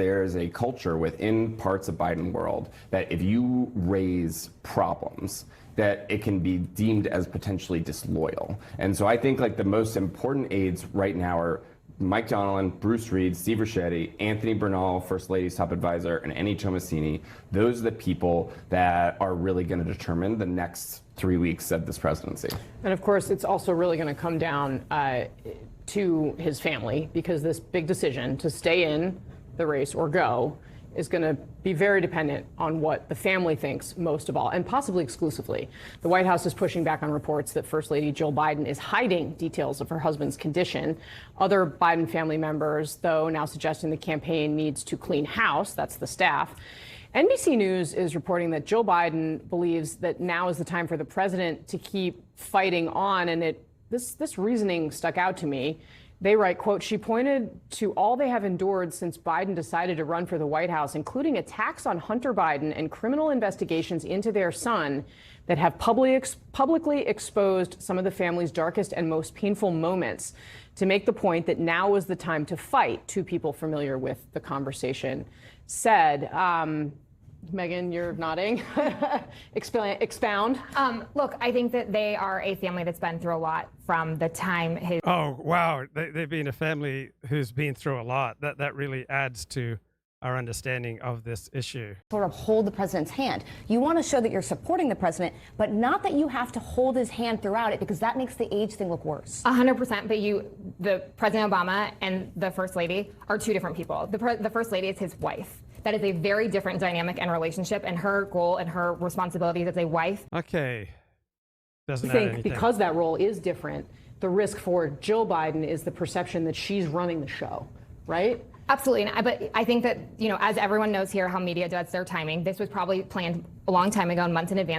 There's a culture within parts of Biden world that if you raise problems, that it can be deemed as potentially disloyal. And so I think like the most important aides right now are Mike Donilon, Bruce Reed, Steve Ricchetti, Anthony Bernal, First Lady's top advisor, and Annie Tomasini. Those are the people that are really going to determine the next 3 weeks of this presidency. And of course, it's also really going to come down to his family, because this big decision to stay in the race or go is going to be very dependent on what the family thinks most of all, and possibly exclusively. The White House is pushing back on reports that First Lady Jill Biden is hiding details of her husband's condition. Other Biden family members, though, now suggesting the campaign needs to clean house. That's the staff. NBC News is reporting that Jill Biden believes that now is the time for the president to keep fighting on, and this reasoning stuck out to me. They write, quote, she pointed to all they have endured since Biden decided to run for the White House, including attacks on Hunter Biden and criminal investigations into their son that have publicly exposed some of the family's darkest and most painful moments, to make the point that now was the time to fight. Two people familiar with the conversation said. Megan, you're nodding. Expound. Look, I think that they are a family that's been through a lot from the time his... Oh, wow. They've been a family who's been through a lot. That really adds to our understanding of this issue. Sort of hold the president's hand. You want to show that you're supporting the president, but not that you have to hold his hand throughout it, because that makes the age thing look worse. 100%, but the President Obama and the First Lady are two different people. The First Lady is his wife. That is a very different dynamic and relationship, and her goal and her responsibilities as a wife. Okay. Doesn't I add think anything. because that role is different, the risk for Jill Biden is the perception that she's running the show, right? Absolutely, but I think that, as everyone knows here how media does their timing, this was probably planned a long time ago and months in advance.